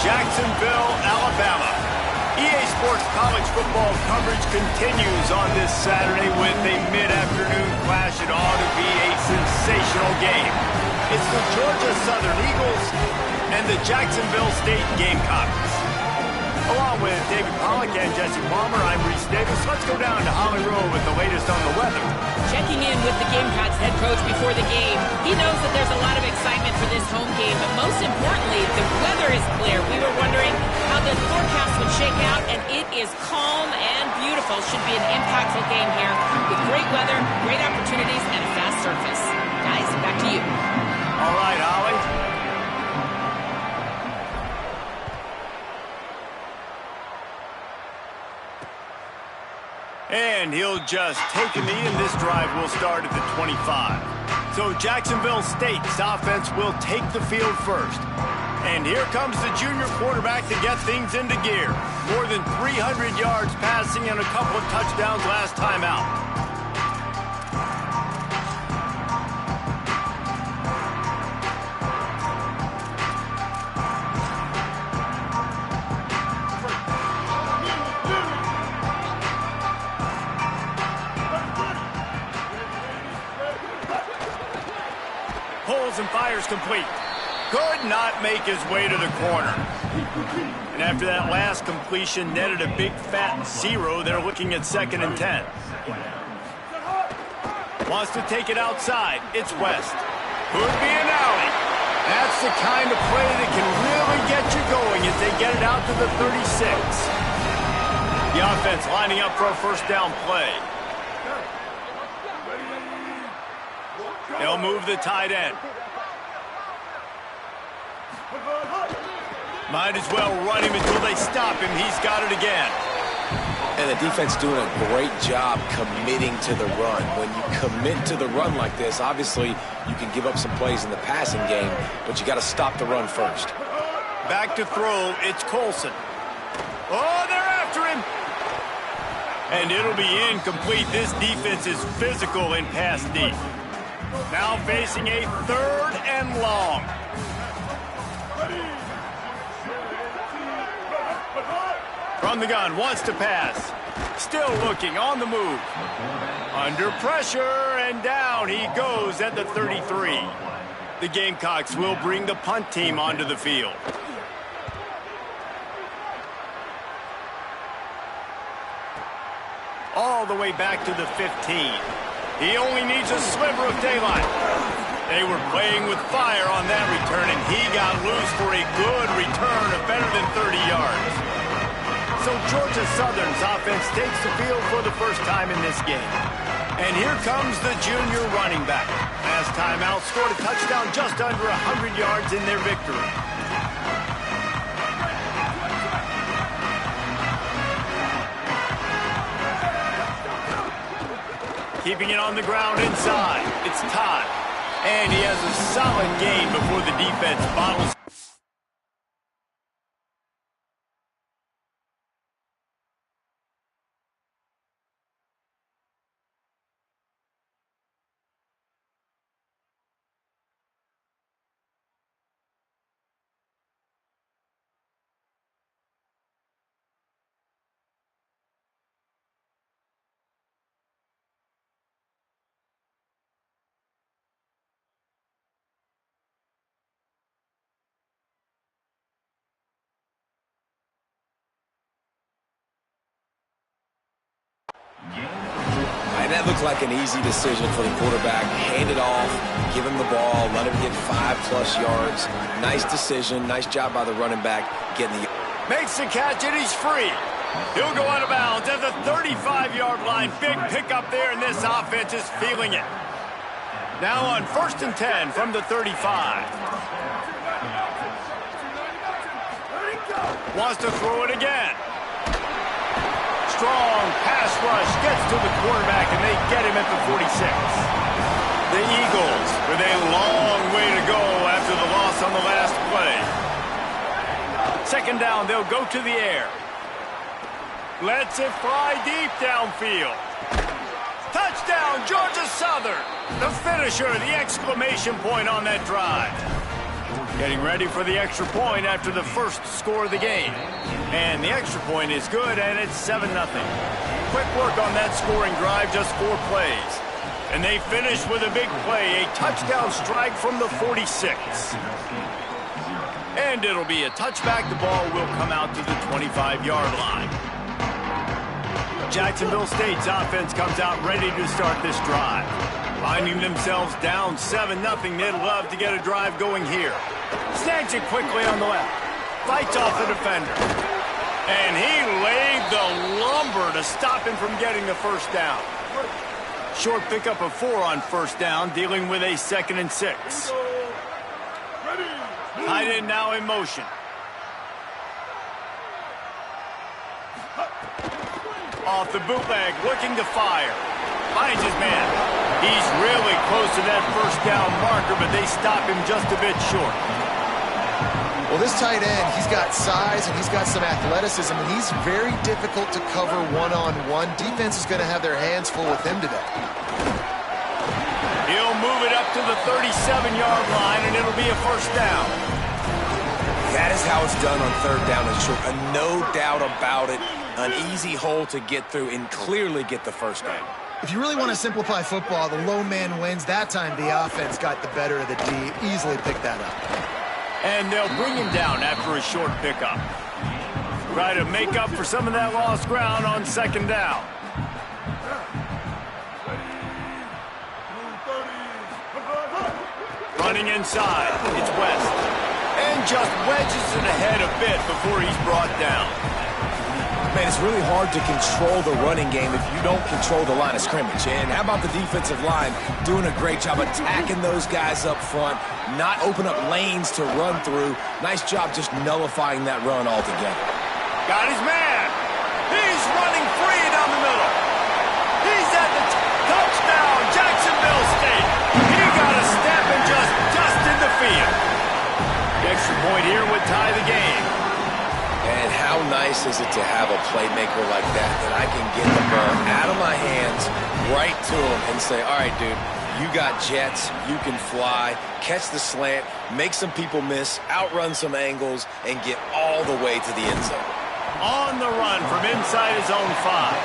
Jacksonville, Alabama. EA Sports college football coverage continues on this Saturday with a mid-afternoon clash. It ought to be a sensational game. It's the Georgia Southern Eagles and the Jacksonville State Gamecocks. Along with David Pollack and Jesse Palmer, I'm Reese Davis. Let's go down to Holly Rowe with the latest on the weather. Checking in with the Gamecocks head coach before the game. He knows that there's a lot of excitement for this home game, but most importantly, the weather is clear. We were wondering how the forecast would shake out, and it is calm and beautiful. Should be an impactful game here with great weather, great opportunities, and a fast surface. Guys, back to you. All right, Holly. And he'll just take a knee, and this drive will start at the 25. So Jacksonville State's offense will take the field first. And here comes the junior quarterback to get things into gear. More than 300 yards passing and a couple of touchdowns last time out. Pulls and fires complete. Could not make his way to the corner. And after that last completion, netted a big fat 0. They're looking at 2nd and 10. Wants to take it outside. It's West. Could be an alley. That's the kind of play that can really get you going as they get it out to the 36. The offense lining up for a first down play. They'll move the tight end. Might as well run him until they stop him. He's got it again. And the defense doing a great job committing to the run. When you commit to the run like this, obviously you can give up some plays in the passing game, but you got to stop the run first. Back to throw. It's Colson. Oh, they're after him. And it'll be incomplete. This defense is physical in pass deep. Now facing a 3rd and long. From the gun, wants to pass. Still looking, on the move. Under pressure, and down he goes at the 33. The Gamecocks will bring the punt team onto the field. All the way back to the 15. He only needs a sliver of daylight. They were playing with fire on that return, and he got loose for a good return of better than 30 yards. So Georgia Southern's offense takes the field for the first time in this game. And here comes the junior running back. Last time out, scored a touchdown just under 100 yards in their victory. Keeping it on the ground inside. It's Todd. And he has a solid gain before the defense bottles. And that looked like an easy decision for the quarterback. Hand it off, give him the ball, let him get 5+ yards. Nice decision. Nice job by the running back getting the... Makes the catch, and he's free. He'll go out of bounds at the 35-yard line. Big pickup there, and this offense is feeling it. Now on 1st and 10 from the 35. Wants to throw it again. Strong pass rush gets to the quarterback, and they get him at the 46. The Eagles with a long way to go after the loss on the last play. 2nd down, they'll go to the air. Lets it fly deep downfield. Touchdown, Georgia Southern. The finisher, the exclamation point on that drive. Getting ready for the extra point after the first score of the game. And the extra point is good, and it's 7-0. Quick work on that scoring drive, just 4 plays. And they finish with a big play, a touchdown strike from the 46. And it'll be a touchback. The ball will come out to the 25-yard line. Jacksonville State's offense comes out ready to start this drive. Finding themselves down 7-0, they'd love to get a drive going here. Snags it quickly on the left. Fights off the defender. And he laid the lumber to stop him from getting the first down. Short pickup of 4 on first down, dealing with a 2nd and 6. Tight end now in motion. Off the bootleg, looking to fire. Finds his man. He's really close to that first down marker, but they stop him just a bit short. Well, this tight end, he's got size and he's got some athleticism, and he's very difficult to cover one-on-one. Defense is going to have their hands full with him today. He'll move it up to the 37-yard line, and it'll be a first down. That is how it's done on 3rd down and short. No doubt about it. An easy hole to get through and clearly get the first down. If you really want to simplify football, the low man wins. That time the offense got the better of the D. Easily picked that up. And they'll bring him down after a short pickup. Try to make up for some of that lost ground on 2nd down. Running inside, it's West. And just wedges it ahead a bit before he's brought down. Man, it's really hard to control the running game if you don't control the line of scrimmage. And how about the defensive line doing a great job attacking those guys up front, not open up lanes to run through. Nice job just nullifying that run altogether. Got his man. He's running free down the middle. He's at the touchdown, Jacksonville State. He got a step and just dusted the field. The extra point here would tie the game. And how nice is it to have a playmaker like that I can get the ball out of my hands right to him and say, all right, dude, you got jets, you can fly, catch the slant, make some people miss, outrun some angles, and get all the way to the end zone. On the run from inside his own 5.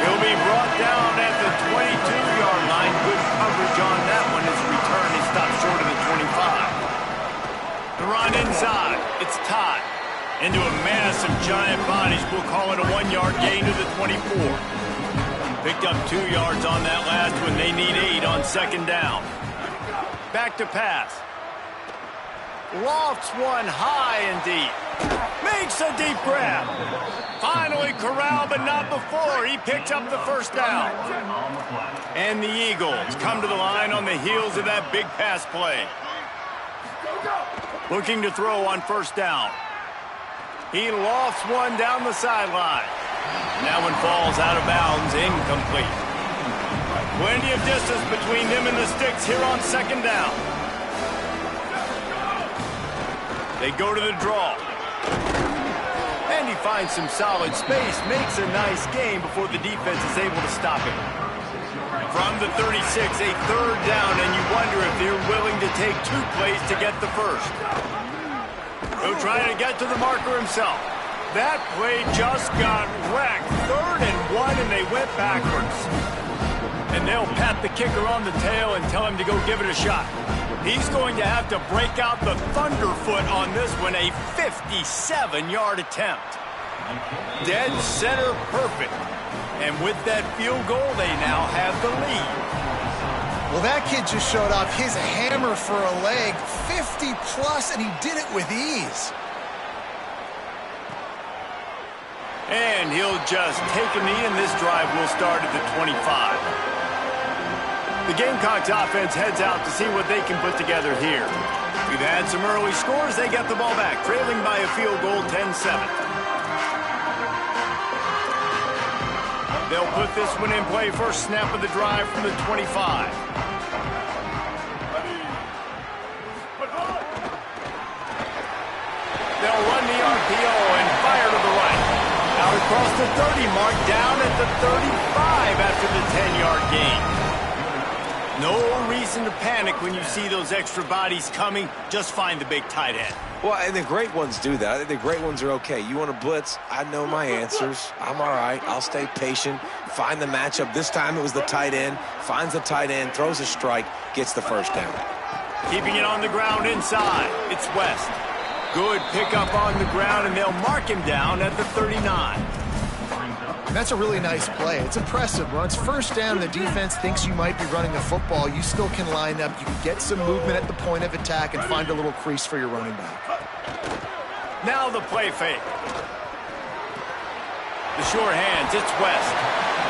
He'll be brought down at the 22-yard line. Good coverage on that one. His return is stopped short of the 25. The run inside. It's Todd. Into a mass of giant bodies. We'll call it a 1-yard gain to the 24. Picked up 2 yards on that last one. They need 8 on 2nd down. Back to pass. Lofts one high and deep. Makes a deep grab. Finally corralled, but not before. He picks up the first down. And the Eagles come to the line on the heels of that big pass play. Looking to throw on first down. He lofts one down the sideline. That one falls out of bounds, incomplete. Plenty of distance between them and the sticks here on 2nd down. They go to the draw. And he finds some solid space, makes a nice game before the defense is able to stop him. From the 36, a 3rd down, and you wonder if they're willing to take 2 plays to get the first. He'll try to get to the marker himself. That play just got wrecked. 3rd and 1, and they went backwards. And they'll pat the kicker on the tail and tell him to go give it a shot. He's going to have to break out the thunderfoot on this one, a 57-yard attempt. Dead center perfect. And with that field goal, they now have the lead. Well, that kid just showed off his hammer for a leg, 50-plus, and he did it with ease. And he'll just take a knee, and this drive will start at the 25. The Gamecocks offense heads out to see what they can put together here. We've had some early scores. They get the ball back, trailing by a field goal, 10-7. They'll put this one in play, first snap of the drive from the 25. They'll run the RPO and fire to the right. Out across the 30 mark, down at the 35 after the 10-yard gain. No reason to panic when you see those extra bodies coming. Just find the big tight end. Well, and the great ones do that. I think the great ones are okay. You want to blitz? I know my answers. I'm all right. I'll stay patient. Find the matchup. This time it was the tight end. Finds the tight end, throws a strike, gets the first down. Keeping it on the ground inside. It's West. Good pickup on the ground, and they'll mark him down at the 39. And that's a really nice play. It's impressive. When it's first down and the defense thinks you might be running the football, you still can line up. You can get some movement at the point of attack and find a little crease for your running back. Now the play fake. The short hands, it's West.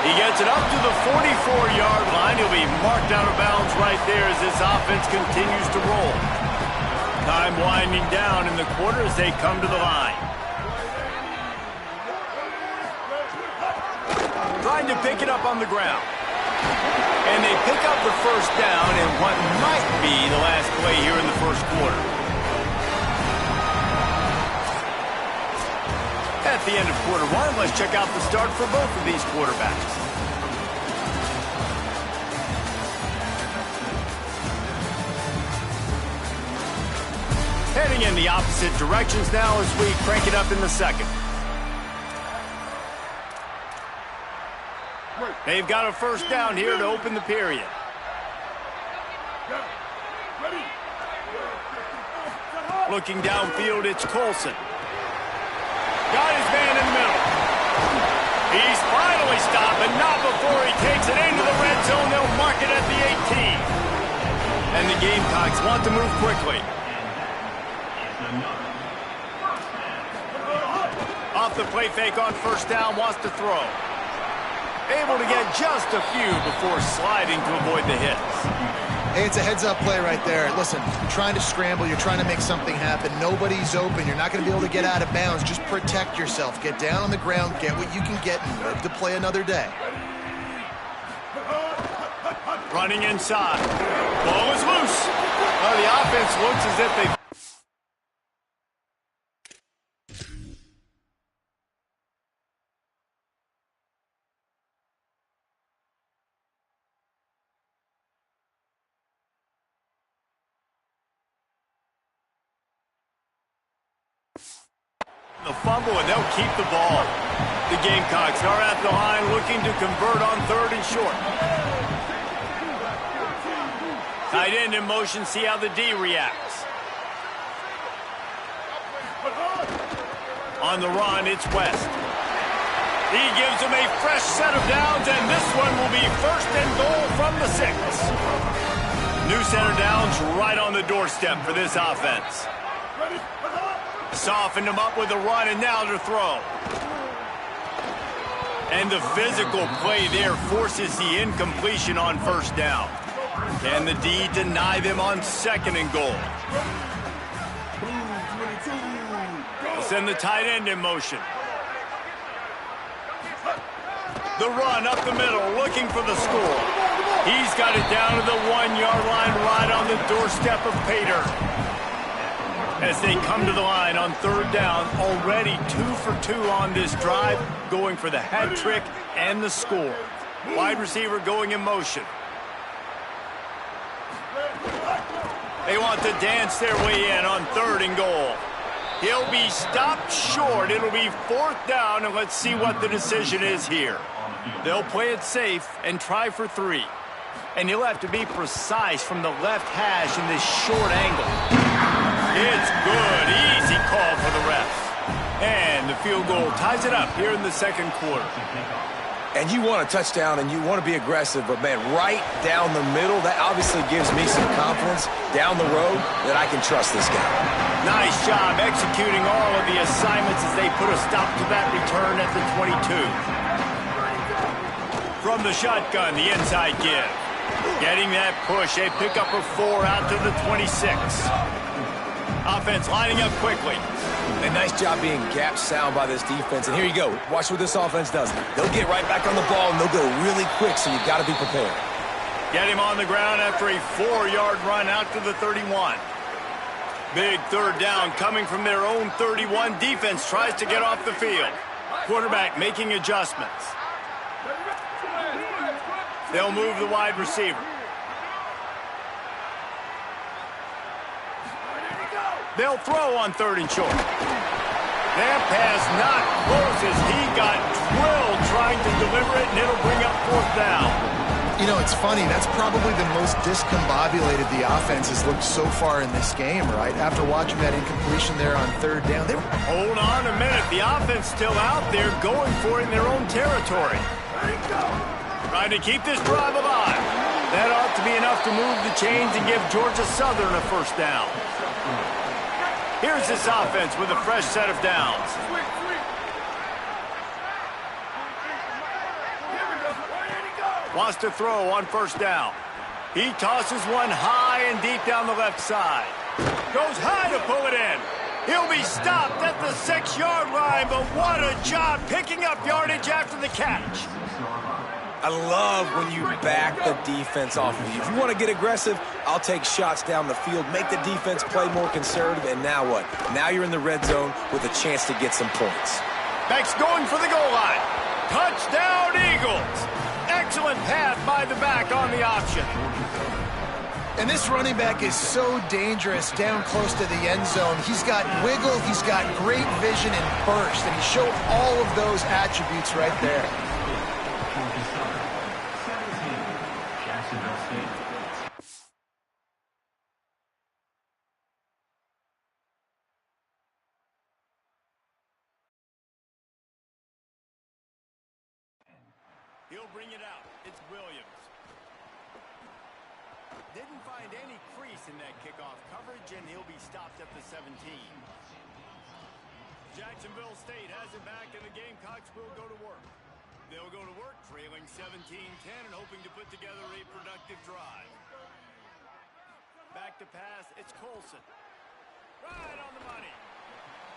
He gets it up to the 44-yard line. He'll be marked out of bounds right there as this offense continues to roll. Time winding down in the quarter as they come to the line. Trying to pick it up on the ground. And they pick up the first down in what might be the last play here in the first quarter. At the end of quarter one, let's check out the start for both of these quarterbacks. Heading in the opposite directions now as we crank it up in the second. They've got a first down here to open the period. Looking downfield, it's Colson. Got his man in the middle. He's finally stopped, but not before he takes it into the red zone. They'll mark it at the 18. And the Gamecocks want to move quickly. Off the play fake on first down, wants to throw. Able to get just a few before sliding to avoid the hits. Hey, it's a heads-up play right there. Listen, you're trying to scramble. You're trying to make something happen. Nobody's open. You're not going to be able to get out of bounds. Just protect yourself. Get down on the ground. Get what you can get and live to play another day. Running inside. Ball is loose. Well, the offense looks as if they... the fumble, and they'll keep the ball. The Gamecocks are at the line looking to convert on third and short. Tight end in motion, see how the D reacts. On the run, it's West. He gives them a fresh set of downs, and this one will be first and goal from the 6. New center downs right on the doorstep for this offense. Softened him up with a run, and now to throw. And the physical play there forces the incompletion on first down. Can the D deny them on second and goal? Send the tight end in motion. The run up the middle, looking for the score. He's got it down to the 1-yard line, right on the doorstep of Pater. As they come to the line on third down, already 2 for 2 on this drive, going for the hat trick and the score. Wide receiver going in motion. They want to dance their way in on third and goal. He'll be stopped short. It'll be fourth down, and let's see what the decision is here. They'll play it safe and try for 3. And he'll have to be precise from the left hash in this short angle. It's good. Easy call for the refs. And the field goal ties it up here in the second quarter. And you want a touchdown and you want to be aggressive, but, man, right down the middle, that obviously gives me some confidence down the road that I can trust this guy. Nice job executing all of the assignments as they put a stop to that return at the 22. From the shotgun, the inside give. Getting that push, a pickup of 4 out to the 26. Offense lining up quickly. A nice job being gap sound by this defense. And here you go. Watch what this offense does. They'll get right back on the ball, and they'll go really quick, so you've got to be prepared. Get him on the ground after a 4-yard run out to the 31. Big third down coming from their own 31. Defense tries to get off the field. Quarterback making adjustments. They'll move the wide receiver. They'll throw on 3rd and short. That pass not close as he got drilled trying to deliver it, and it'll bring up 4th down. You know, it's funny. That's probably the most discombobulated the offense has looked so far in this game, right? After watching that incompletion there on 3rd down. Hold on a minute. The offense still out there going for it in their own territory. Trying to keep this drive alive. That ought to be enough to move the chains and give Georgia Southern a 1st down. Here's this offense with a fresh set of downs. Wants to throw on 1st down. He tosses one high and deep down the left side. Goes high to pull it in. He'll be stopped at the 6-yard line, but what a job picking up yardage after the catch. I love when you back the defense off of you. If you want to get aggressive, I'll take shots down the field, make the defense play more conservative, and now what? Now you're in the red zone with a chance to get some points. Beck's going for the goal line. Touchdown, Eagles. Excellent pass by the back on the option. And this running back is so dangerous down close to the end zone. He's got wiggle, he's got great vision and burst, and he showed all of those attributes right there. He'll bring it out. It's Williams. Didn't find any crease in that kickoff coverage, and he'll be stopped at the 17. Jacksonville State has it back, and the Gamecocks will go to work. They'll go to work trailing 17-10 and hoping to put together a productive drive. Back to pass, it's Colson. Right on the money.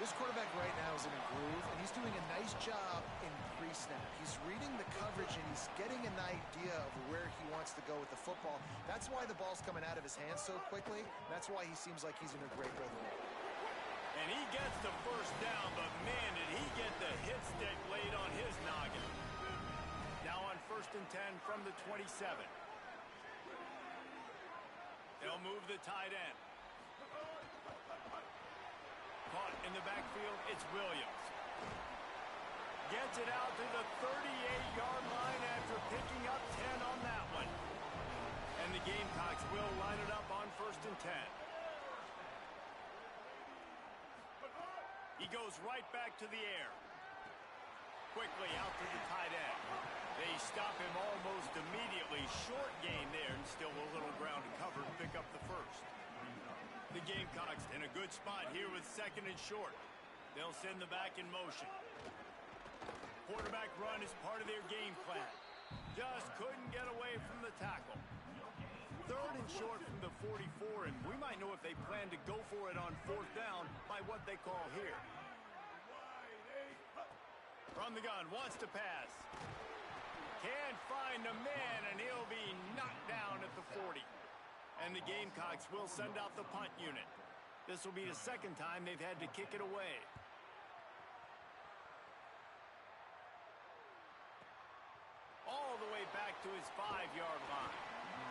This quarterback right now is in a groove, and he's doing a nice job in pre-snap. He's reading the coverage, and he's getting an idea of where he wants to go with the football. That's why the ball's coming out of his hands so quickly. That's why he seems like he's in a great rhythm. And he gets the 1st down, but man, did he get the hit stick laid on his noggin. Now on 1st and 10 from the 27. They'll move the tight end. Caught in the backfield, it's Williams. Gets it out to the 38-yard line after picking up 10 on that one. And the Gamecocks will line it up on 1st and 10. He goes right back to the air. Quickly out to the tight end. They stop him almost immediately. Short gain there, and still a little ground to cover to pick up the 1st. The Gamecocks in a good spot here with 2nd and short. They'll send the back in motion. Quarterback run is part of their game plan. Just couldn't get away from the tackle. 3rd and short from the 44, and we might know if they plan to go for it on 4th down by what they call here. From the gun, wants to pass. Can't find a man, and he'll be knocked down at the 40. And the Gamecocks will send out the punt unit. This will be the 2nd time they've had to kick it away. All the way back to his 5-yard line.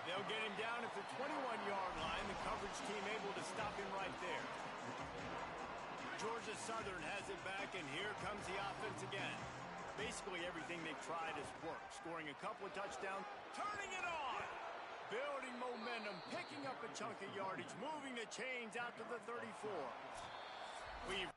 They'll get him down at the 21-yard line. The coverage team able to stop him right there. Georgia Southern has it back, and here comes the offense again. Basically everything they've tried has worked. Scoring a couple of touchdowns, turning it on. Building momentum, picking up a chunk of yardage, moving the chains out to the 34. We've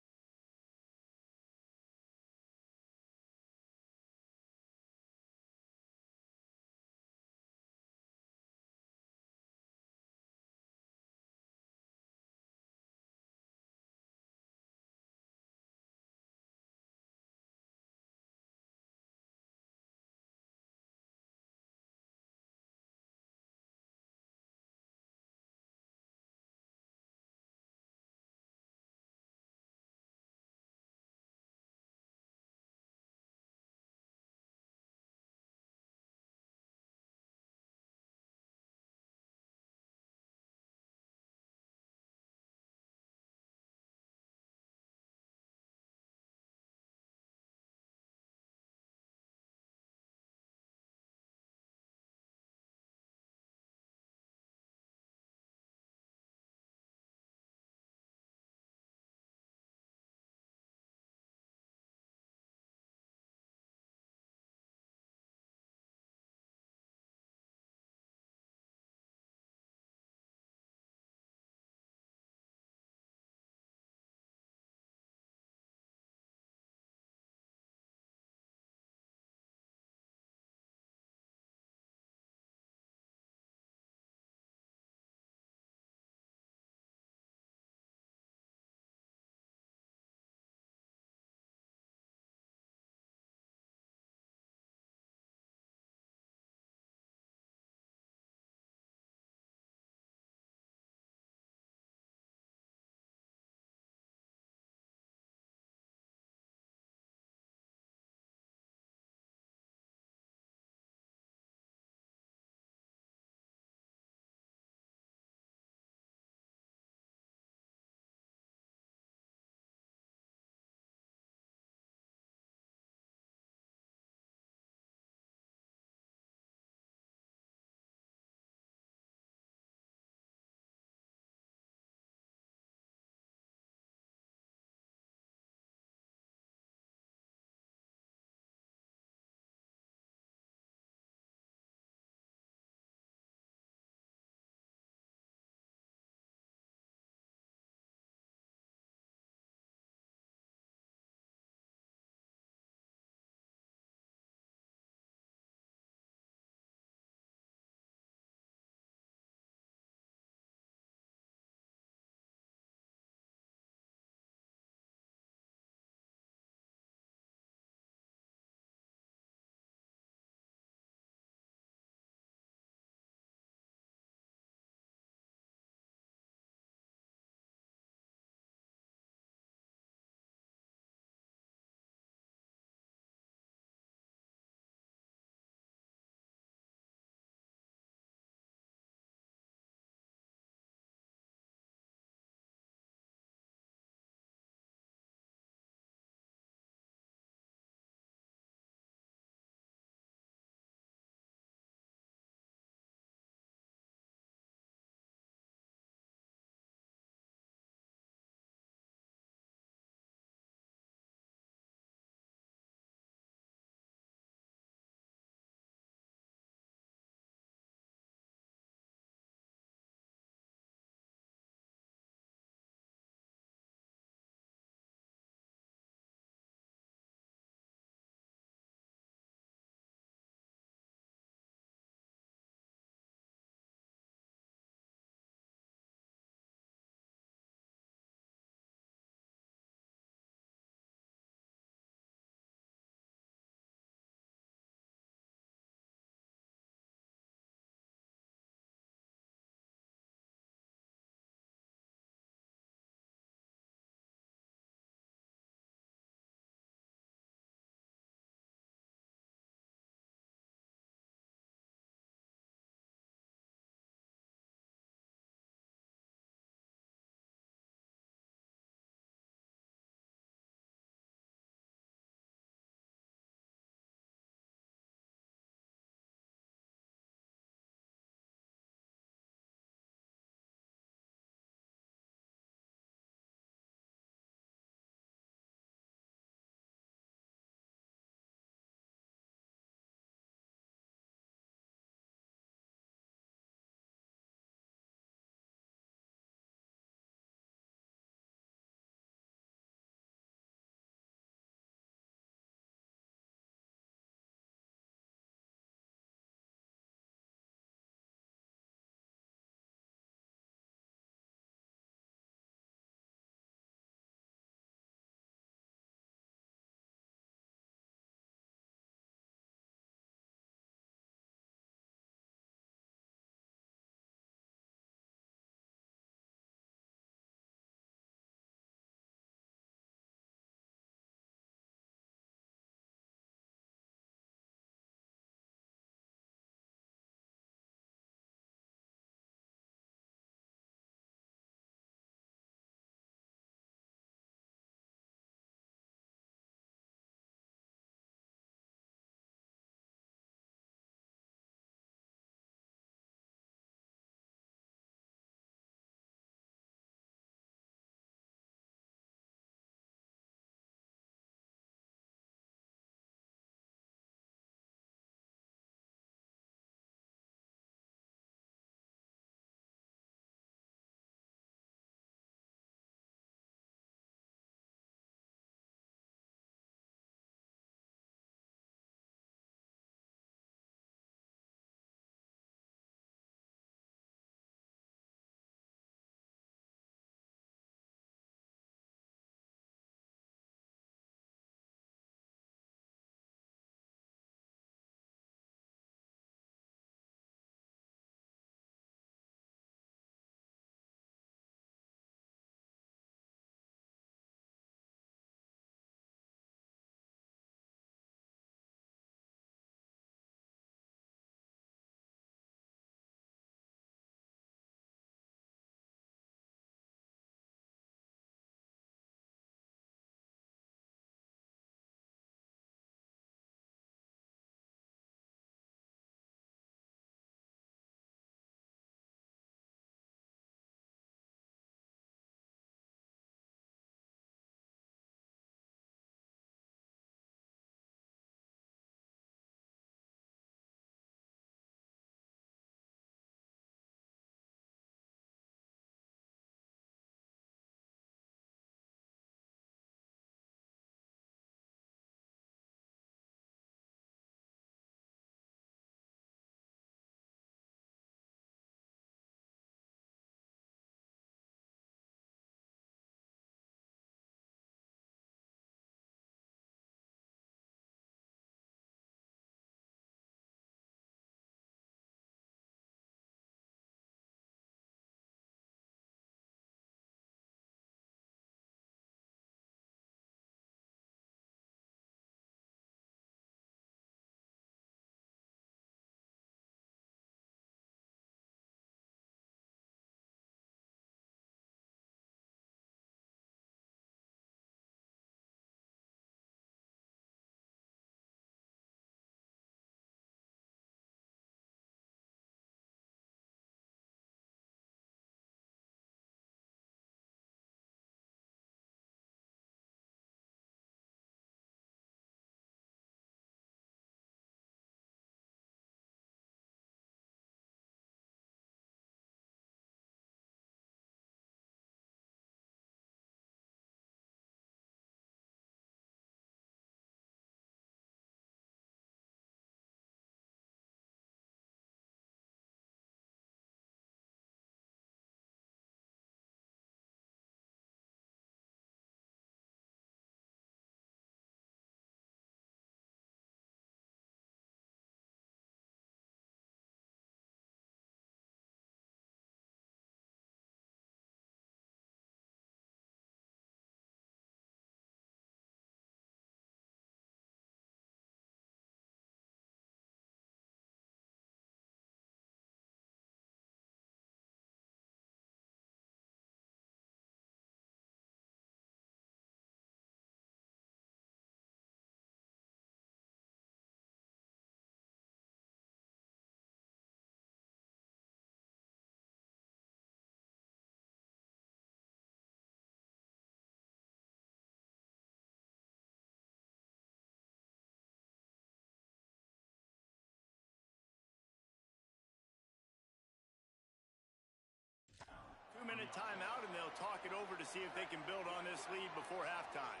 a timeout, and they'll talk it over to see if they can build on this lead before halftime.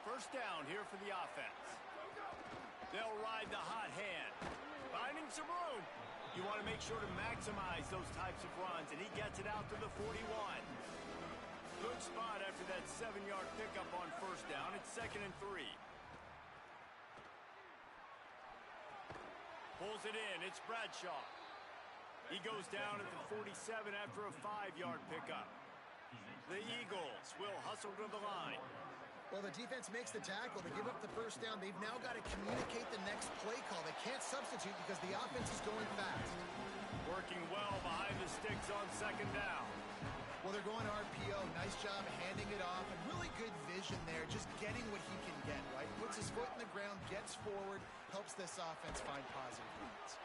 First down here for the offense. They'll ride the hot hand. Finding some room. You want to make sure to maximize those types of runs, and he gets it out to the 41. Good spot after that 7-yard pickup on first down. It's 2nd and 3. Pulls it in. It's Bradshaw. He goes down at the 47 after a 5-yard pickup. The Eagles will hustle to the line. Well, the defense makes the tackle. They give up the first down. They've now got to communicate the next play call. They can't substitute because the offense is going fast. Working well behind the sticks on 2nd down. Well, they're going RPO. Nice job handing it off. And really good vision there, just getting what he can get, right? Puts his foot in the ground, gets forward, helps this offense find positive leads.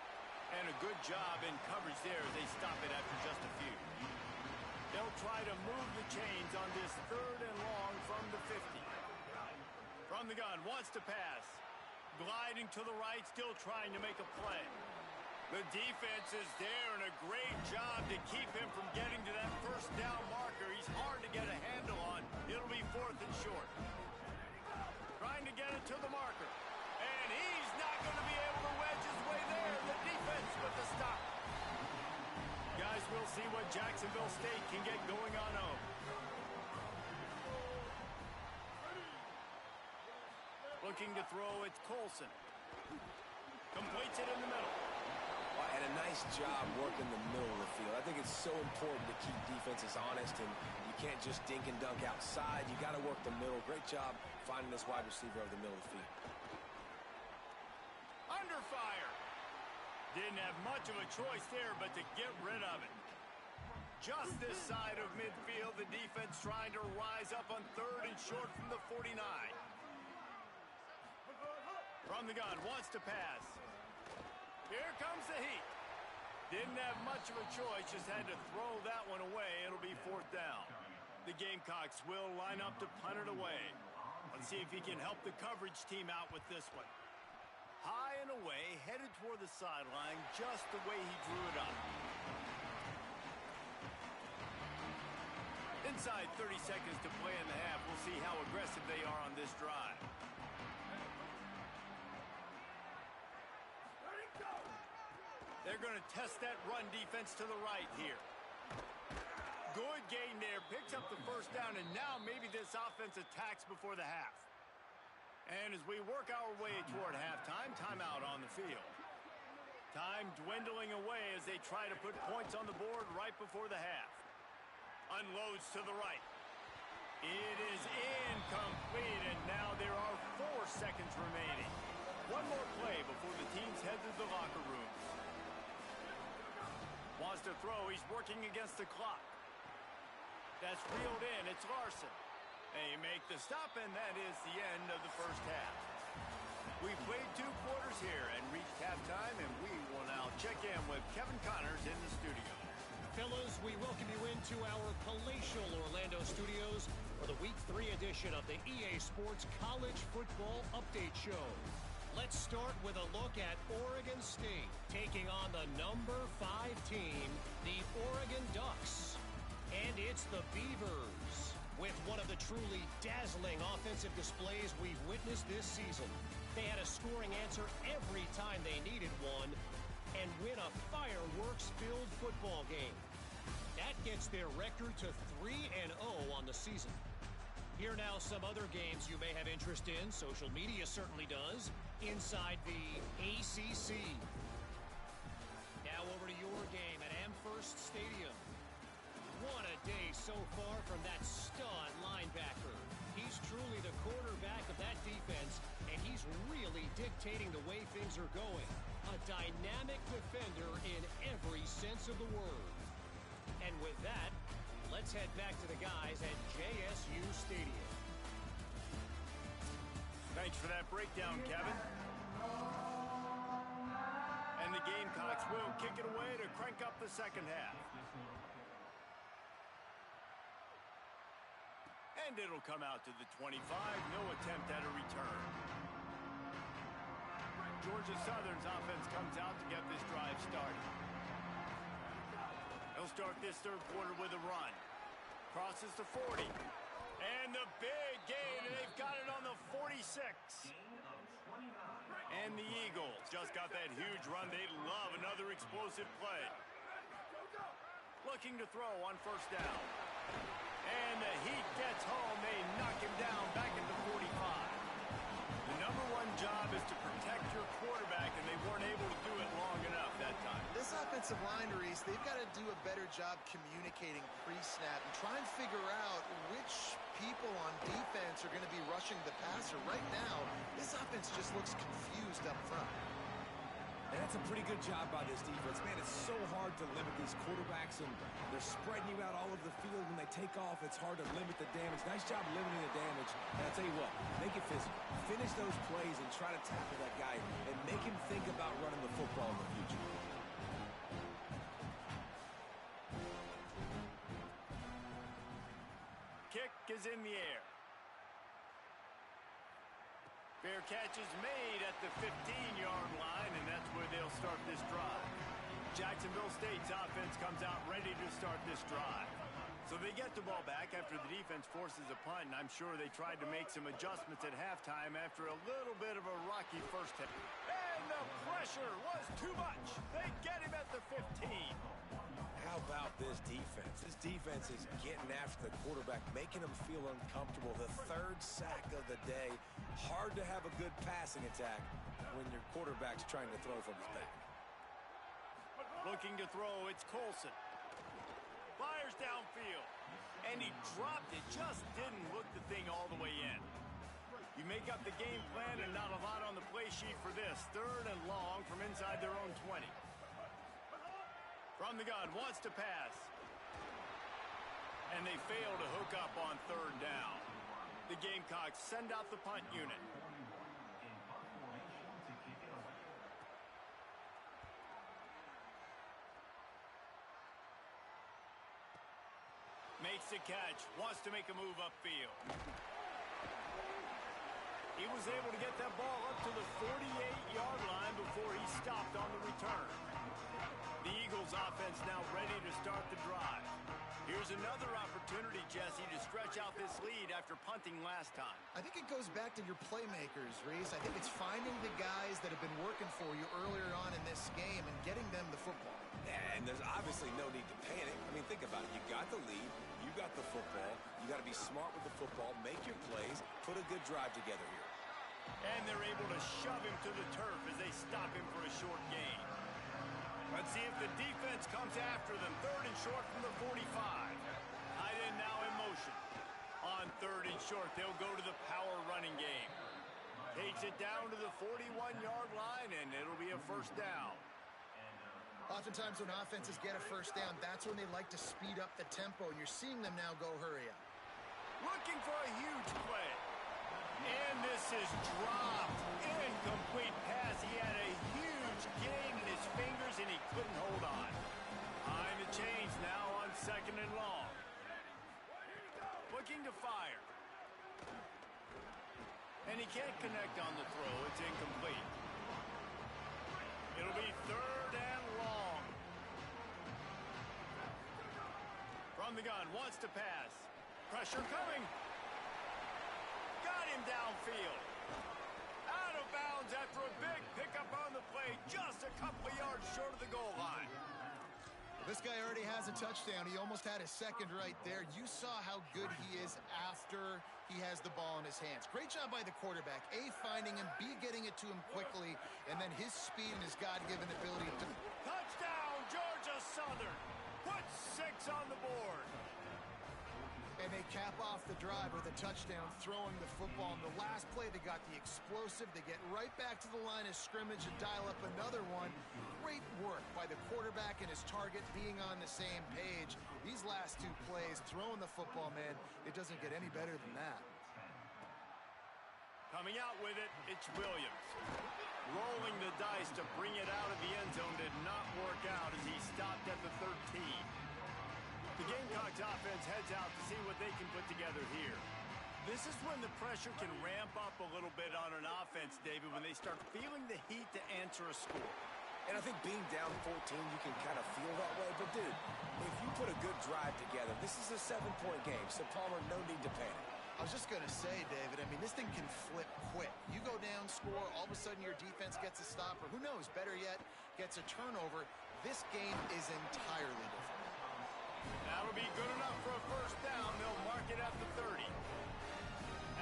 And a good job in coverage there as they stop it after just a few. They'll try to move the chains on this 3rd and long from the 50. From the gun, wants to pass. Gliding to the right, still trying to make a play. The defense is there, and a great job to keep him from getting to that first down marker. He's hard to get a handle on. It'll be 4th and short. Trying to get it to the marker. And he's not going to be able to wedge his way there. The defense with the stop. Guys, we'll see what Jacksonville State can get going on home. Looking to throw, it's Colson. Completes it in the middle. And a nice job working the middle of the field. I think it's so important to keep defenses honest, and you can't just dink and dunk outside. You got to work the middle. Great job finding this wide receiver over the middle of the field. Under fire. Didn't have much of a choice there, but to get rid of it. Just this side of midfield, the defense trying to rise up on 3rd and short from the 49. From the gun, wants to pass. Here comes the heat. Didn't have much of a choice, just had to throw that one away. It'll be 4th down. The Gamecocks will line up to punt it away. Let's see if he can help the coverage team out with this one. High and away, headed toward the sideline, just the way he drew it up. Inside 30 seconds to play in the half. We'll see how aggressive they are on this drive. They're going to test that run defense to the right here. Good gain there. Picks up the first down, and now maybe this offense attacks before the half. And as we work our way toward halftime, timeout on the field. Time dwindling away as they try to put points on the board right before the half. Unloads to the right. It is incomplete, and now there are 4 seconds remaining. One more play before the teams head to the locker rooms. Wants to throw. He's working against the clock. That's reeled in. It's Larson. They make the stop, and that is the end of the first half. We played 2 quarters here and reached halftime, and we will now check in with Kevin Connors in the studio. Fellas, we welcome you into our palatial Orlando studios for the Week 3 edition of the EA Sports College Football Update Show. Let's start with a look at Oregon State taking on the number 5 team, the Oregon Ducks. And it's the Beavers with one of the truly dazzling offensive displays we've witnessed this season. They had a scoring answer every time they needed one and win a fireworks-filled football game. That gets their record to 3-0 on the season. Here now some other games you may have interest in. Social media certainly does. Inside the ACC. Now over to your game at Amherst Stadium. What a day so far from that stud linebacker. He's truly the quarterback of that defense, and he's really dictating the way things are going. A dynamic defender in every sense of the word. And with that, let's head back to the guys at JSU Stadium. Thanks for that breakdown, Kevin. And the Gamecocks will kick it away to crank up the second half. And it'll come out to the 25. No attempt at a return. Georgia Southern's offense comes out to get this drive started. They'll start this third quarter with a run. Crosses to 40. And the big gain, and they've got it on the 46. And the Eagles just got that huge run. They'd love another explosive play. Looking to throw on first down. And the heat gets home. They knock him down back at the 45. The number one job is to protect your quarterback, and they weren't able to do it long enough that time. This offensive line, Reese, they've got to do a better job communicating pre-snap and try and figure out which people on defense are going to be rushing the passer. Right now, this offense just looks confused up front. And that's a pretty good job by this defense. Man, it's so hard to limit these quarterbacks, and they're spreading you out all over the field. When they take off, it's hard to limit the damage. Nice job limiting the damage. And I'll tell you what, make it physical. Finish those plays and try to tackle that guy and make him think about running the football in the future. Kick is in the air. Fair catch is made at the 15-yard line, and that's where they'll start this drive. Jacksonville State's offense comes out ready to start this drive. So they get the ball back after the defense forces a punt, and I'm sure they tried to make some adjustments at halftime after a little bit of a rocky first half. And the pressure was too much. They get him at the 15. How about this defense? This defense is getting after the quarterback, making him feel uncomfortable. The third sack of the day. Hard to have a good passing attack when your quarterback's trying to throw from his back. Looking to throw, it's Colson. Fires downfield. And he dropped it. Just didn't look the thing all the way in. You make up the game plan and not a lot on the play sheet for this. 3rd and long from inside their own 20. From the gun, wants to pass. And they fail to hook up on 3rd down. The Gamecocks send out the punt unit. Makes the catch, wants to make a move upfield. He was able to get that ball up to the 48-yard line before he stopped on the return. The Eagles offense now ready to start the drive. Here's another opportunity, Jesse, to stretch out this lead after punting last time. I think it goes back to your playmakers, Reese. I think it's finding the guys that have been working for you earlier on in this game and getting them the football. And there's obviously no need to panic. I mean, think about it. You got the lead. You got the football. You got to be smart with the football. Make your plays. Put a good drive together here. And they're able to shove him to the turf as they stop him for a short gain. Let's see if the defense comes after them. 3rd and short from the 45. Tight end now in motion. On 3rd and short, they'll go to the power running game. Takes it down to the 41-yard line, and it'll be a first down. Oftentimes when offenses get a first down, that's when they like to speed up the tempo, and you're seeing them now go hurry up. Looking for a huge play. And this is dropped. Incomplete pass. He had a huge gain in his fingers, and he couldn't hold on. Behind the chains now on 2nd and long. Looking to fire. And he can't connect on the throw. It's incomplete. It'll be 3rd and long. From the gun, wants to pass. Pressure coming. Got him downfield. Out of bounds after a big pickup on the play, just a couple of yards short of the goal line. This guy already has a touchdown. He almost had his second right there. You saw how good he is after he has the ball in his hands. Great job by the quarterback. A, finding him, B, getting it to him quickly, and then his speed and his God-given ability to... Touchdown, Georgia Southern. Put 6 on the board. And they cap off the drive with a touchdown, throwing the football. In the last play, they got the explosive. They get right back to the line of scrimmage and dial up another one. Great work by the quarterback and his target being on the same page. These last 2 plays, throwing the football, man, it doesn't get any better than that. Coming out with it, it's Williams. Rolling the dice to bring it out of the end zone did not work out as he stopped at the 13. The Gamecocks offense heads out to see what they can put together here. This is when the pressure can ramp up a little bit on an offense, David, when they start feeling the heat to answer a score. And I think being down 14, you can kind of feel that way. But, dude, if you put a good drive together, this This is a 7-point game, so Palmer, no need to panic. I was just going to say, David, I mean, this thing can flip quick. You go down, score, all of a sudden your defense gets a stop, or who knows, better yet, gets a turnover. This game is entirely different. That'll be good enough for a first down. They'll mark it at the 30.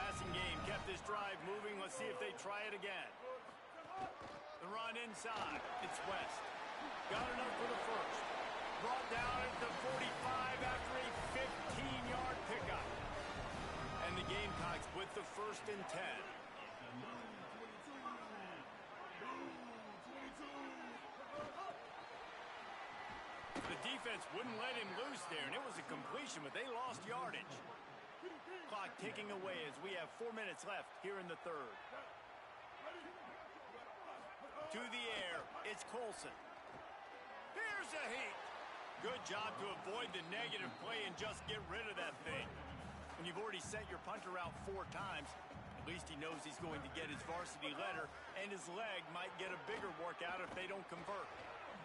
Passing game kept this drive moving. Let's see if they try it again. The run inside. It's West. Got enough for the first. Brought down at the 45 after a 15-yard pickup. And the Gamecocks with the 1st and 10. The defense wouldn't let him loose there, and it was a completion, but they lost yardage. Clock ticking away as we have 4 minutes left here in the 3rd. To the air, it's Colson. Here's a heat. Good job to avoid the negative play and just get rid of that thing. When you've already sent your punter out 4 times, at least he knows he's going to get his varsity letter, and his leg might get a bigger workout if they don't convert.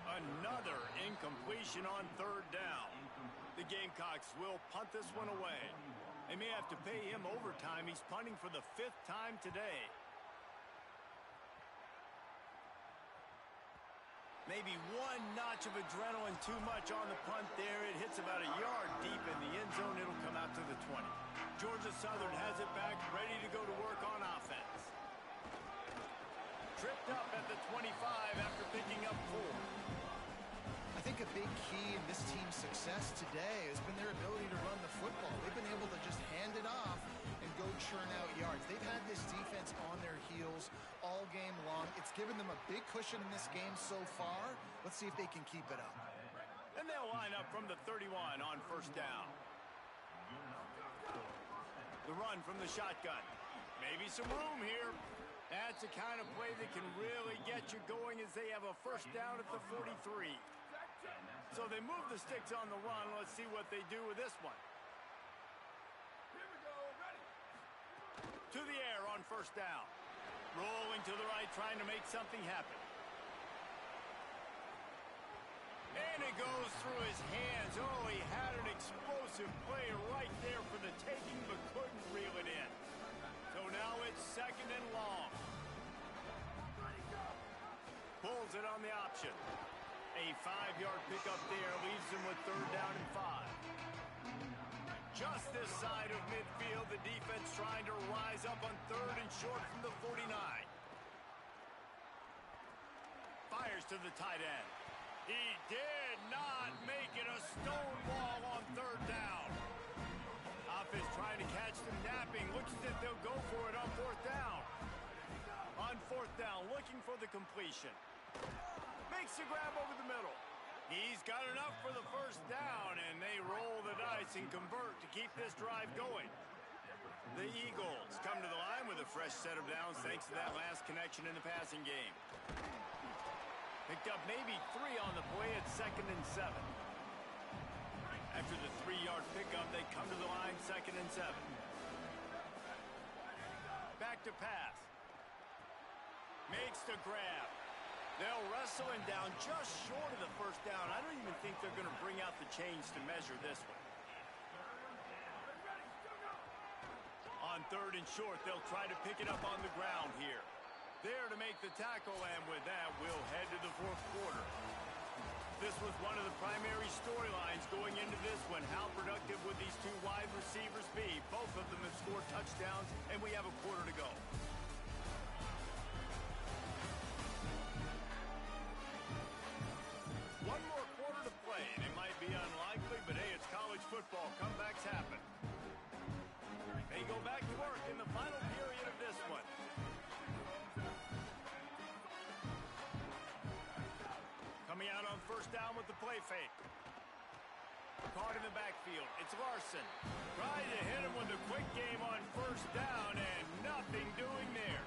Another incompletion on 3rd down. The Gamecocks will punt this one away. They may have to pay him overtime. He's punting for the 5th time today. Maybe one notch of adrenaline too much on the punt there. It hits about a yard deep in the end zone. It'll come out to the 20. Georgia Southern has it back, ready to go to work on offense. Tripped up at the 25 after picking up 4. I think a big key in this team's success today has been their ability to run the football. They've been able to just hand it off and go churn out yards. They've had this defense on their heels all game long. It's given them a big cushion in this game so far. Let's see if they can keep it up. And they'll line up from the 31 on 1st down. The run from the shotgun. Maybe some room here. That's the kind of play that can really get you going as they have a 1st down at the 43. So they move the sticks on the run. Let's see what they do with this one. Here we go, ready. To the air on 1st down. Rolling to the right, trying to make something happen. And it goes through his hands. Oh, he had an explosive play right there for the taking, but couldn't reel it in. So now it's 2nd and long. Pulls it on the option. A 5-yard pickup there leaves them with 3rd down and 5. Just this side of midfield, the defense trying to rise up on 3rd and short from the 49. Fires to the tight end. He did not make it a stone wall on 3rd down. Offense trying to catch them napping. Looks as if they'll go for it on 4th down. On 4th down, looking for the completion. Makes the grab over the middle. He's got enough for the 1st down, and they roll the dice and convert to keep this drive going. The Eagles come to the line with a fresh set of downs thanks to that last connection in the passing game. Picked up maybe 3 on the play at 2nd and 7. After the 3-yard pickup, they come to the line 2nd and 7. Back to pass. Makes the grab. They'll wrestle him down just short of the 1st down. I don't even think they're going to bring out the chains to measure this one. On 3rd and short, they'll try to pick it up on the ground here. There to make the tackle, and with that, we'll head to the 4th quarter. This was one of the primary storylines going into this one. How productive would these 2 wide receivers be? Both of them have scored touchdowns, and we have a quarter to go. One more quarter to play, and it might be unlikely, but hey, it's college football. Comebacks happen. They go back to work in the final period of this one. Coming out on 1st down with the play fake. Caught in the backfield. It's Larson. Trying to hit him with a quick game on 1st down, and nothing doing there.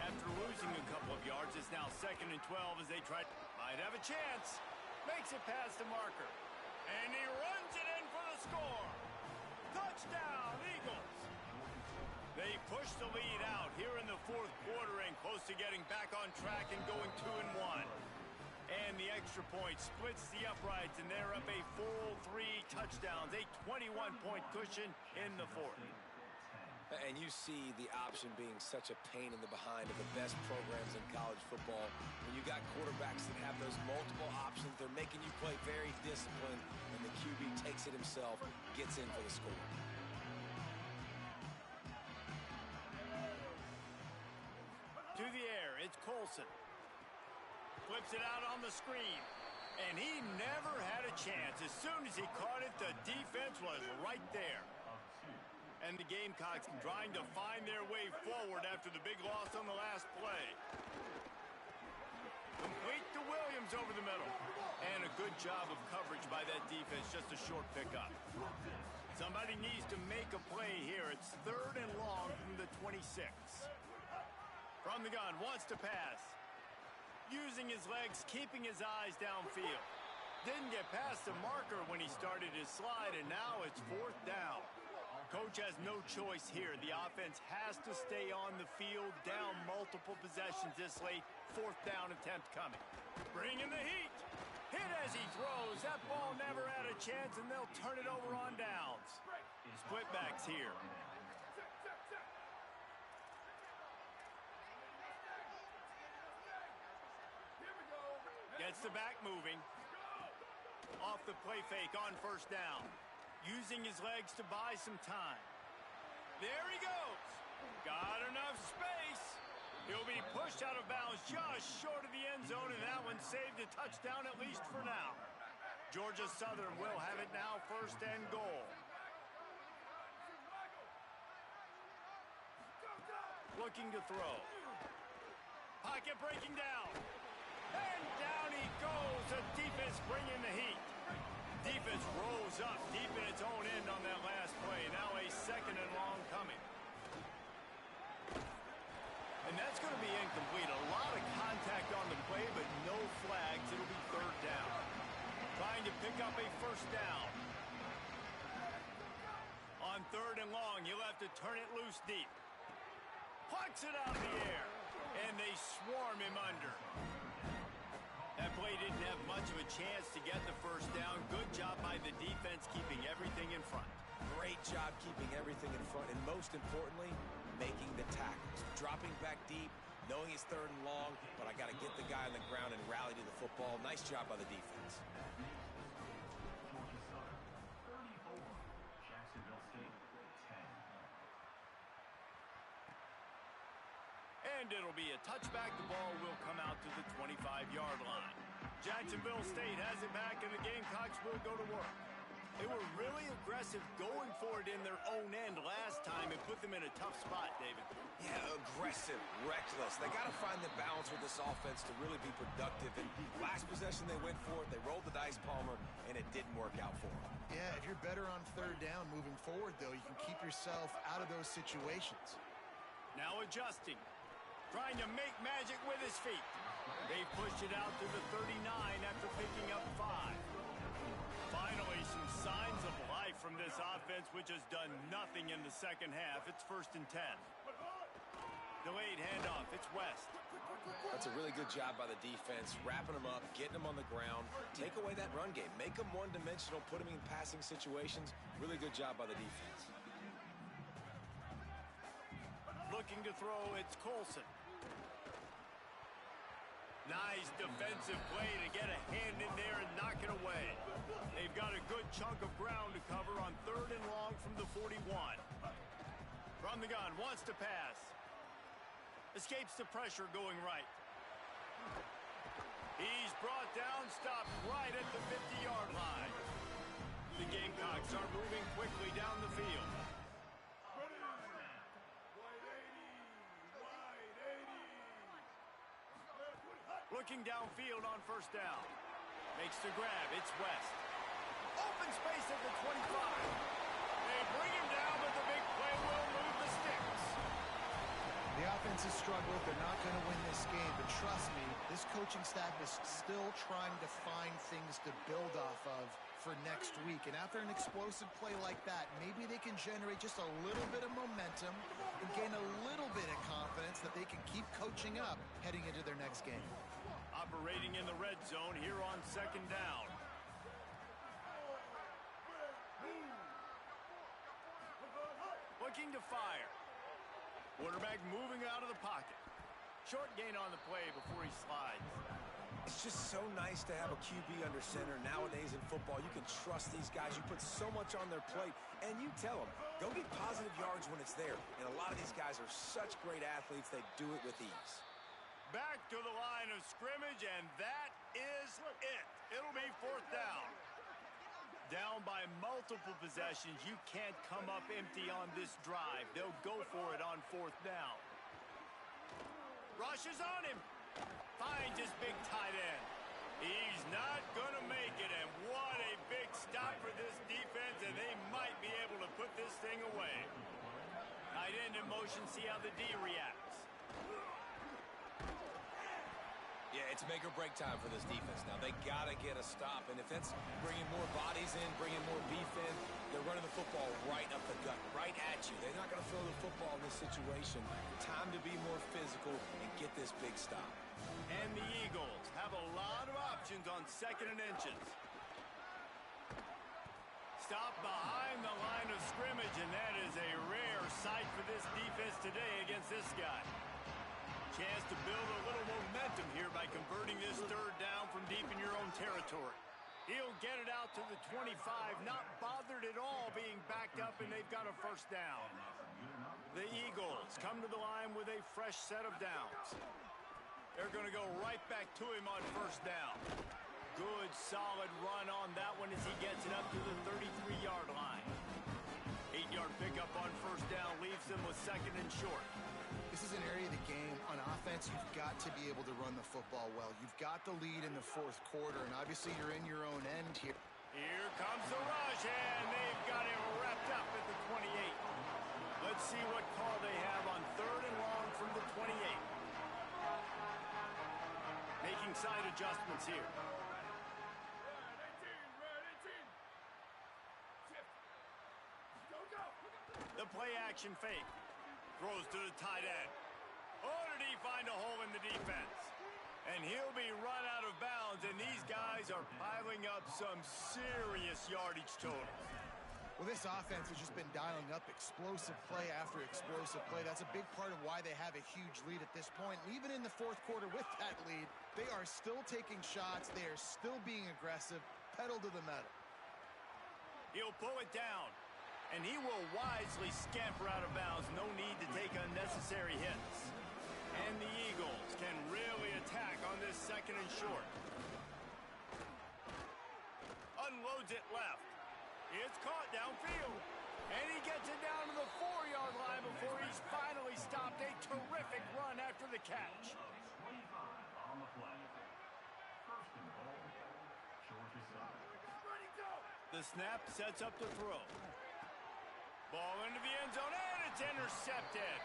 After losing a couple of yards, it's now 2nd and 12 as they try. Might have a chance. Makes it past the marker. And he runs it in for the score. Touchdown, Eagles. They push the lead out here in the 4th quarter and close to getting back on track and going 2-1. And the extra point splits the uprights, and they're up a full 3 touchdowns, a 21-point cushion in the fourth. And you see the option being such a pain in the behind of the best programs in college football. When you got quarterbacks that have those multiple options, they're making you play very disciplined, and the QB takes it himself, gets in for the score. To the air, it's Colson. Flips it out on the screen. And he never had a chance. As soon as he caught it, the defense was right there. And the Gamecocks trying to find their way forward after the big loss on the last play. Complete to Williams over the middle. And a good job of coverage by that defense, just a short pickup. Somebody needs to make a play here. It's 3rd and long from the 26. From the gun, wants to pass. Using his legs, keeping his eyes downfield. Didn't get past the marker when he started his slide, and now it's 4th down. Coach has no choice here. The offense has to stay on the field, down multiple possessions this late. 4th down attempt coming. Bringing the heat. Hit as he throws. That ball never had a chance, and they'll turn it over on downs. Split backs here. Gets the back moving. Off the play fake on 1st down. Using his legs to buy some time. There he goes. Got enough space. He'll be pushed out of bounds just short of the end zone, and that one saved a touchdown at least for now. Georgia Southern will have it now, 1st and goal. Looking to throw. Pocket breaking down. And down he goes. The defense bringing the heat. Defense rose up deep in its own end on that last play. Now a 2nd and long coming. And that's going to be incomplete. A lot of contact on the play, but no flags. It'll be 3rd down. Trying to pick up a 1st down. On 3rd and long, you'll have to turn it loose deep. Plucks it out of the air. And they swarm him under. That play didn't have much of a chance to get the 1st down. Good job by the defense keeping everything in front. Great job keeping everything in front, and most importantly, making the tackles. Dropping back deep, knowing it's 3rd and long, but I got to get the guy on the ground and rally to the football. Nice job by the defense. And it'll be a touchback. The ball will come out to the 25-yard line. Jacksonville State has it back, and the Gamecocks will go to work. They were really aggressive going for it in their own end last time and put them in a tough spot, David. Yeah, aggressive, reckless. They got to find the balance with this offense to really be productive. And last possession they went for it, they rolled the dice, Palmer, and it didn't work out for them. Yeah, if you're better on 3rd down moving forward, though, you can keep yourself out of those situations. Now adjusting. Trying to make magic with his feet. They pushed it out to the 39 after picking up 5. Finally, some signs of life from this offense, which has done nothing in the 2nd half. It's 1st and 10. Delayed handoff. It's West. That's a really good job by the defense, wrapping them up, getting them on the ground. Take away that run game. Make them one-dimensional, put them in passing situations. Really good job by the defense. Looking to throw, it's Colson. Nice defensive play to get a hand in there and knock it away. They've got a good chunk of ground to cover on 3rd and long from the 41. From the gun, wants to pass. Escapes the pressure going right. He's brought down, stopped right at the 50-yard line. The Gamecocks are moving quickly down the field. Looking downfield on 1st down. Makes the grab. It's West. Open space at the 25. They bring him down, but the big play will move the sticks. The offense has struggled. They're not going to win this game, but trust me, this coaching staff is still trying to find things to build off of for next week. And after an explosive play like that, maybe they can generate just a little bit of momentum and gain a little bit of confidence that they can keep coaching up heading into their next game. operating in the red zone here on second down. Looking to fire. Quarterback moving out of the pocket. Short gain on the play before he slides. It's just so nice to have a QB under center. Nowadays in football, you can trust these guys. You put so much on their plate, and you tell them, go get positive yards when it's there. And a lot of these guys are such great athletes, they do it with ease. Back to the line of scrimmage, and that is it. It'll be fourth down. Down by multiple possessions, you can't come up empty on this drive. They'll go for it on fourth down. Rushes on him. Finds his big tight end. He's not going to make it, and what a big stop for this defense, and they might be able to put this thing away. Tight end in motion, see how the D reacts. Yeah, it's make or break time for this defense now. They got to get a stop, and if that's bringing more bodies in, bringing more beef in, they're running the football right up the gut, right at you. They're not going to throw the football in this situation. Time to be more physical and get this big stop. And the Eagles have a lot of options on second and inches. Stop behind the line of scrimmage, and that is a rare sight for this defense today against this guy. Chance to build a little momentum here by converting this third down from deep in your own territory. He'll get it out to the 25, not bothered at all being backed up, and they've got a first down. The Eagles come to the line with a fresh set of downs. They're going to go right back to him on first down. Good, solid run on that one as he gets it up to the 33-yard line. 8-yard pickup on first down leaves them with second and short. This is an area of the game. On offense, you've got to be able to run the football well. You've got the lead in the fourth quarter, and obviously you're in your own end here. Here comes the rush, and they've got him wrapped up at the 28. Let's see what call they have on third and long from the 28. Making side adjustments here. The play action fake. Throws to the tight end. Oh, did he find a hole in the defense? And he'll be run out of bounds, and these guys are piling up some serious yardage totals. Well, this offense has just been dialing up explosive play after explosive play. That's a big part of why they have a huge lead at this point. And even in the fourth quarter with that lead, they are still taking shots. They are still being aggressive, pedal to the metal. He'll pull it down. And he will wisely scamper out of bounds. No need to take unnecessary hits. And the Eagles can really attack on this second and short. Unloads it left. It's caught downfield. And he gets it down to the 4-yard line before he's finally stopped. A terrific run after the catch. 25 on the play. First and goal. Short to side. Ready, go! The snap sets up the throw. Ball into the end zone, and it's intercepted.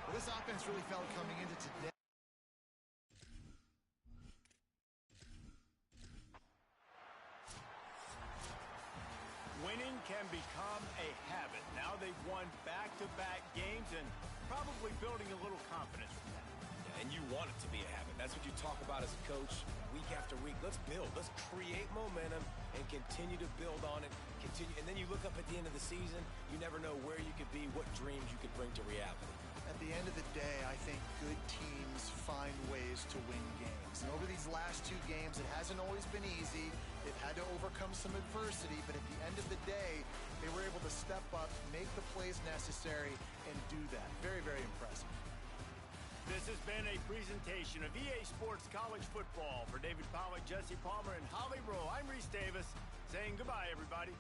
Well, this offense really felt coming into today. Winning can become a habit. Now they've won back-to-back games and probably building a little confidence from that. And you want it to be a habit. That's what you talk about as a coach week after week. Let's build. Let's create momentum and continue to build on it. And then you look up at the end of the season, you never know where you could be, what dreams you could bring to reality. At the end of the day, I think good teams find ways to win games. And over these last two games, it hasn't always been easy. They've had to overcome some adversity, but at the end of the day, they were able to step up, make the plays necessary, and do that. Very, very impressive. This has been a presentation of EA Sports College Football. For David Pollack, Jesse Palmer, and Holly Rowe, I'm Reese Davis saying goodbye, everybody.